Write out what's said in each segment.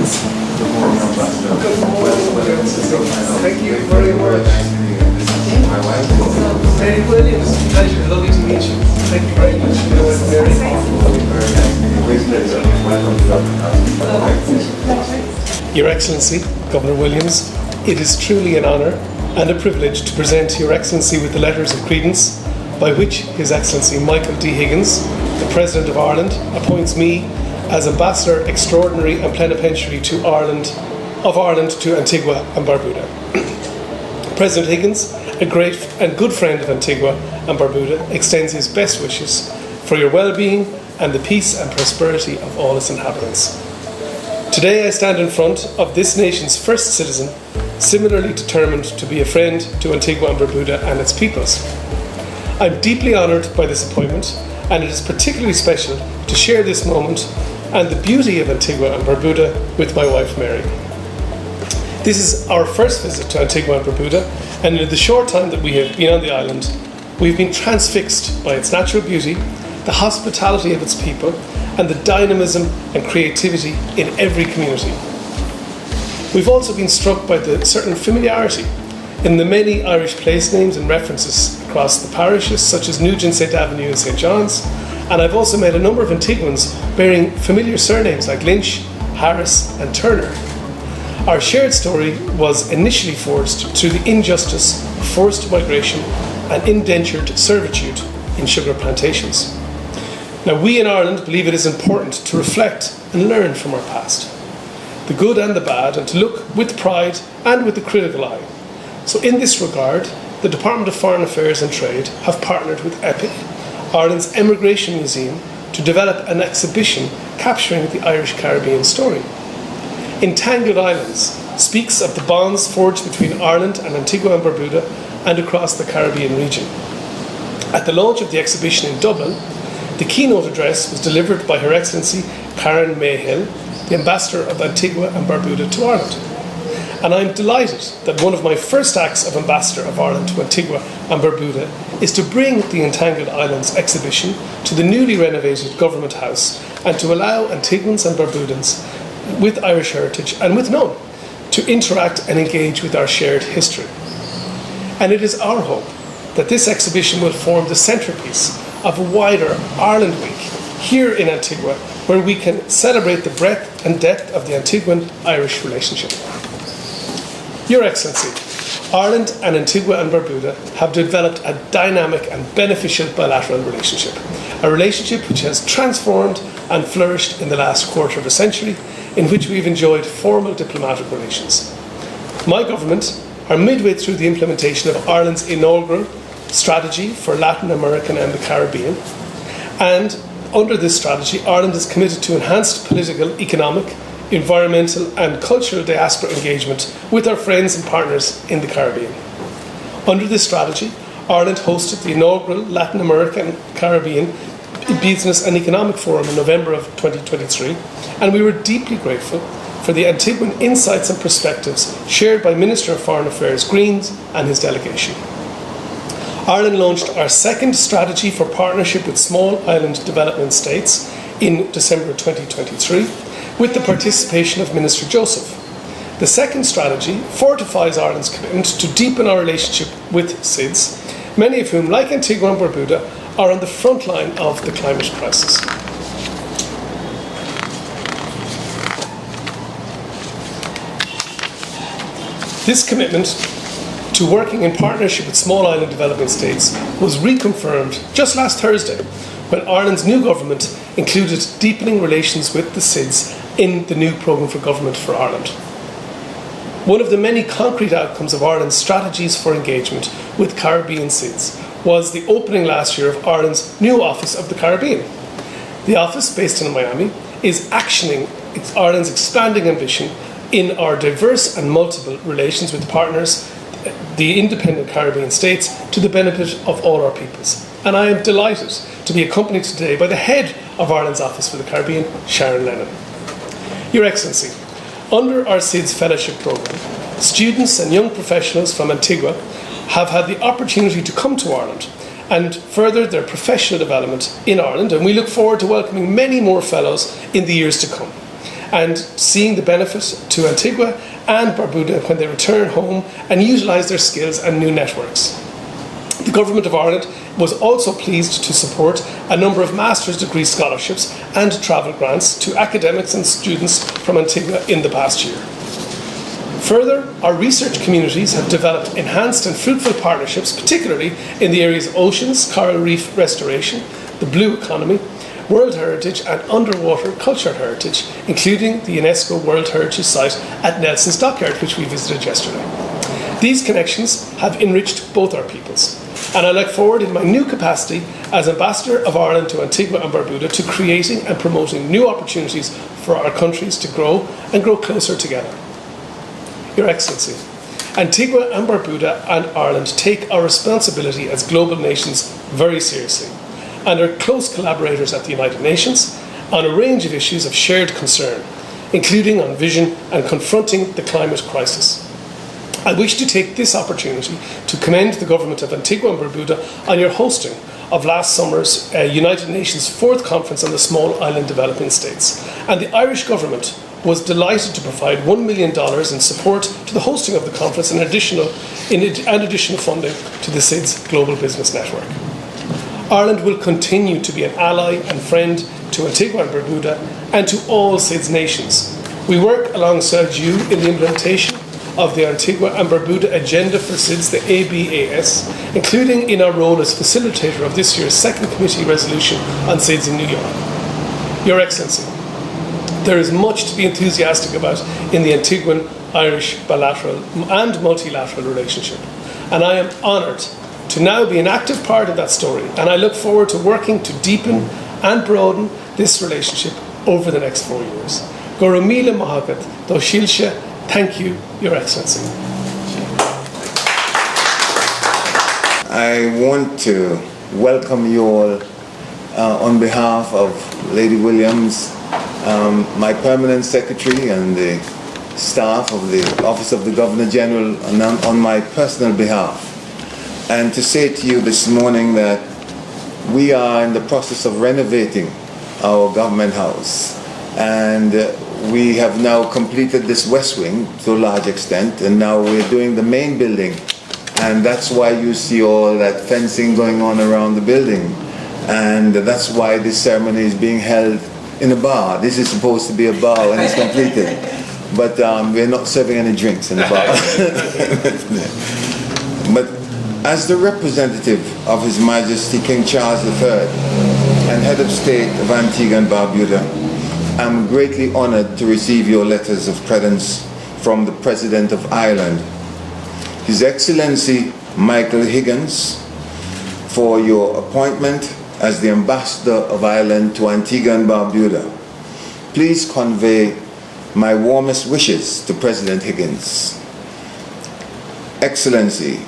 Good morning, Ambassador. Good morning. Thank you very much. My wife. Mary Williams, pleasure, lovely to meet you. Thank you very much. Mary. Your Excellency, Governor Williams, it is truly an honour and a privilege to present Your Excellency with the letters of credence by which His Excellency Michael D. Higgins, the President of Ireland, appoints me as Ambassador Extraordinary and Plenipotentiary of Ireland to Antigua and Barbuda. President Higgins, a great and good friend of Antigua and Barbuda, extends his best wishes for your well-being and the peace and prosperity of all its inhabitants. Today I stand in front of this nation's first citizen, similarly determined to be a friend to Antigua and Barbuda and its peoples. I'm deeply honoured by this appointment, and it is particularly special to share this moment and the beauty of Antigua and Barbuda with my wife Mary. This is our first visit to Antigua and Barbuda, and in the short time that we have been on the island, we've been transfixed by its natural beauty, the hospitality of its people, and the dynamism and creativity in every community. We've also been struck by the certain familiarity in the many Irish place names and references across the parishes, such as Nugent St. Avenue and St. John's, and I've also met a number of Antiguans bearing familiar surnames like Lynch, Harris and Turner. Our shared story was initially forged through the injustice of forced migration and indentured servitude in sugar plantations. Now, we in Ireland believe it is important to reflect and learn from our past, the good and the bad, and to look with pride and with the critical eye. So in this regard, the Department of Foreign Affairs and Trade have partnered with EPIC, Ireland's Emigration Museum, to develop an exhibition capturing the Irish Caribbean story. Entangled Islands speaks of the bonds forged between Ireland and Antigua and Barbuda and across the Caribbean region. At the launch of the exhibition in Dublin, the keynote address was delivered by Her Excellency Karen Mayhill, the Ambassador of Antigua and Barbuda to Ireland. And I'm delighted that one of my first acts of Ambassador of Ireland to Antigua and Barbuda is to bring the Entangled Islands exhibition to the newly renovated Government House and to allow Antiguans and Barbudans with Irish heritage and with none to interact and engage with our shared history. And it is our hope that this exhibition will form the centrepiece of a wider Ireland Week here in Antigua, where we can celebrate the breadth and depth of the Antiguan-Irish relationship. Your Excellency, Ireland and Antigua and Barbuda have developed a dynamic and beneficial bilateral relationship, a relationship which has transformed and flourished in the last quarter of a century, in which we've enjoyed formal diplomatic relations. My government are midway through the implementation of Ireland's inaugural strategy for Latin America and the Caribbean, and under this strategy, Ireland is committed to enhanced political, economic, environmental and cultural diaspora engagement with our friends and partners in the Caribbean. Under this strategy, Ireland hosted the inaugural Latin American Caribbean Business and Economic Forum in November of 2023, and we were deeply grateful for the Antiguan insights and perspectives shared by Minister of Foreign Affairs Greens and his delegation. Ireland launched our second strategy for partnership with small island development states in December 2023 with the participation of Minister Joseph. The second strategy fortifies Ireland's commitment to deepen our relationship with SIDS, many of whom, like Antigua and Barbuda, are on the front line of the climate crisis. This commitment to working in partnership with small island developing states was reconfirmed just last Thursday when Ireland's new government included deepening relations with the SIDS in the new programme for government for Ireland. One of the many concrete outcomes of Ireland's strategies for engagement with Caribbean SIDS was the opening last year of Ireland's new Office of the Caribbean. The office, based in Miami, is actioning Ireland's expanding ambition in our diverse and multiple relations with partners, the independent Caribbean states, to the benefit of all our peoples. And I am delighted to be accompanied today by the head of Ireland's Office for the Caribbean, Sharon Lennon. Your Excellency, under our SIDS Fellowship Programme, students and young professionals from Antigua have had the opportunity to come to Ireland and further their professional development in Ireland, and we look forward to welcoming many more fellows in the years to come. and seeing the benefit to Antigua and Barbuda when they return home and utilise their skills and new networks. The Government of Ireland was also pleased to support a number of master's degree scholarships and travel grants to academics and students from Antigua in the past year. Further, our research communities have developed enhanced and fruitful partnerships, particularly in the areas of oceans, coral reef restoration, the blue economy, World Heritage and underwater cultural heritage, including the UNESCO World Heritage Site at Nelson's Dockyard, which we visited yesterday. These connections have enriched both our peoples, and I look forward in my new capacity as Ambassador of Ireland to Antigua and Barbuda to creating and promoting new opportunities for our countries to grow and grow closer together. Your Excellency, Antigua and Barbuda and Ireland take our responsibility as global nations very seriously and are close collaborators at the United Nations on a range of issues of shared concern, including on vision and confronting the climate crisis. I wish to take this opportunity to commend the Government of Antigua and Barbuda on your hosting of last summer's United Nations 4th Conference on the Small Island Developing States, and the Irish Government was delighted to provide $1 million in support to the hosting of the conference and additional funding to the SIDS Global Business Network. Ireland will continue to be an ally and friend to Antigua and Barbuda and to all SIDS nations. We work alongside you in the implementation of the Antigua and Barbuda Agenda for SIDS, the ABAS, including in our role as facilitator of this year's second committee resolution on SIDS in New York. Your Excellency, there is much to be enthusiastic about in the Antiguan-Irish bilateral and multilateral relationship, and I am honoured to now be an active part of that story, and I look forward to working to deepen and broaden this relationship over the next 4 years. Goromila Mahagat, Doshilsha, thank you, Your Excellency. I want to welcome you all on behalf of Lady Williams, my permanent secretary and the staff of the Office of the Governor General, and on my personal behalf. And to say to you this morning that we are in the process of renovating our government house, and we have now completed this west wing to a large extent, and now we're doing the main building, and that's why you see all that fencing going on around the building, and that's why this ceremony is being held in a bar. This is supposed to be a bar when it's completed, but we're not serving any drinks in the bar. But as the representative of His Majesty King Charles III and Head of State of Antigua and Barbuda, I'm greatly honored to receive your letters of credence from the President of Ireland, His Excellency Michael Higgins, for your appointment as the Ambassador of Ireland to Antigua and Barbuda. Please convey my warmest wishes to President Higgins. Excellency,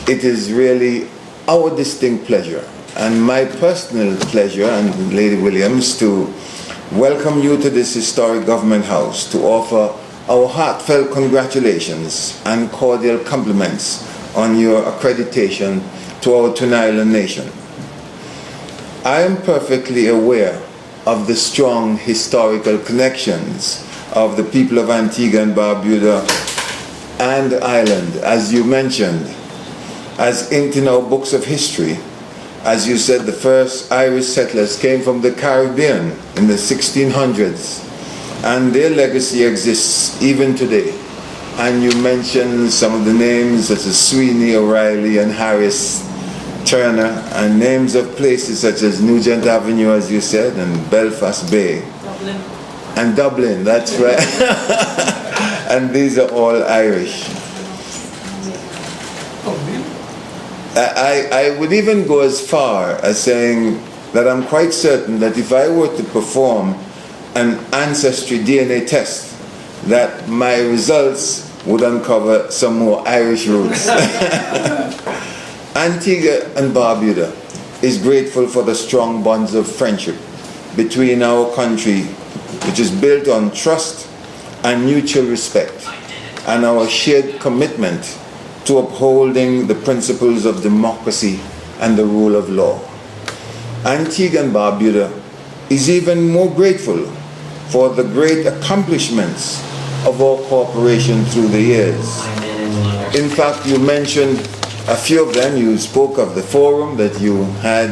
it is really our distinct pleasure and my personal pleasure, and Lady Williams, to welcome you to this historic government house to offer our heartfelt congratulations and cordial compliments on your accreditation to our Twin Island nation. I am perfectly aware of the strong historical connections of the people of Antigua and Barbuda and Ireland, as you mentioned, as inked in our books of history. As you said, the first Irish settlers came from the Caribbean in the 1600s, and their legacy exists even today. And you mentioned some of the names such as Sweeney, O'Reilly, and Harris Turner, and names of places such as Nugent Avenue, as you said, and Belfast Bay. Dublin. And Dublin, that's right. And these are all Irish. I would even go as far as saying that I'm quite certain that if I were to perform an ancestry DNA test, that my results would uncover some more Irish roots. Antigua and Barbuda is grateful for the strong bonds of friendship between our country, which is built on trust and mutual respect, and our shared commitment to upholding the principles of democracy and the rule of law. Antigua and Barbuda is even more grateful for the great accomplishments of our cooperation through the years. In fact, you mentioned a few of them. You spoke of the forum that you had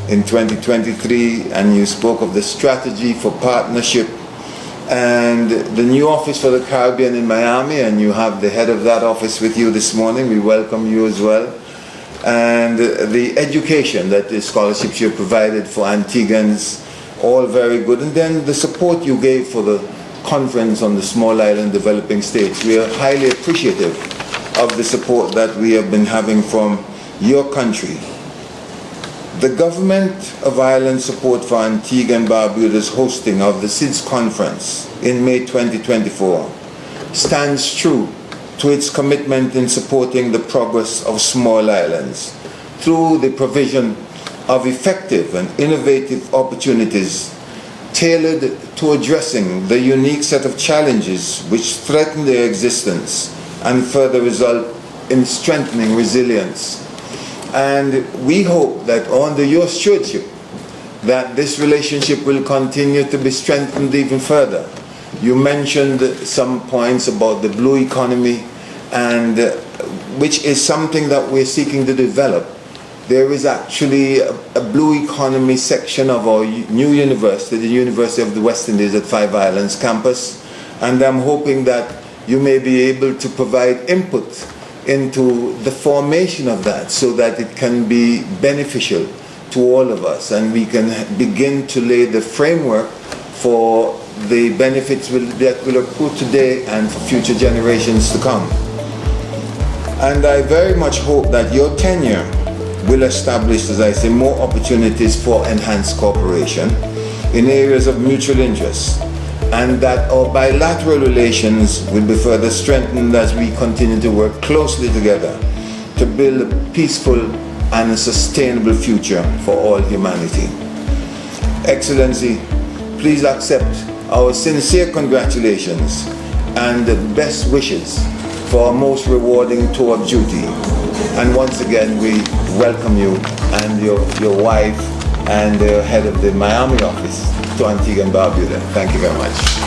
in 2023, and you spoke of the strategy for partnership and the new office for the Caribbean in Miami, and you have the head of that office with you this morning. We welcome you as well. And the education that the scholarships you provided for Antiguans, all very good. And then the support you gave for the conference on the small island developing states. We are highly appreciative of the support that we have been having from your country. The Government of Ireland's support for Antigua and Barbuda's hosting of the SIDS conference in May 2024 stands true to its commitment in supporting the progress of small islands through the provision of effective and innovative opportunities tailored to addressing the unique set of challenges which threaten their existence and further result in strengthening resilience. And we hope that under your stewardship that this relationship will continue to be strengthened even further. You mentioned some points about the blue economy, and which is something that we're seeking to develop. There is actually a blue economy section of our new university, the University of the West Indies at Five Islands campus, and I'm hoping that you may be able to provide input into the formation of that so that it can be beneficial to all of us, and we can begin to lay the framework for the benefits that will accrue today and for future generations to come. And I very much hope that your tenure will establish, as I say, more opportunities for enhanced cooperation in areas of mutual interest, and that our bilateral relations will be further strengthened as we continue to work closely together to build a peaceful and a sustainable future for all humanity. Excellency, please accept our sincere congratulations and the best wishes for our most rewarding tour of duty. And once again, we welcome you and your wife and the head of the Miami office to Antigua and Barbuda. Thank you very much.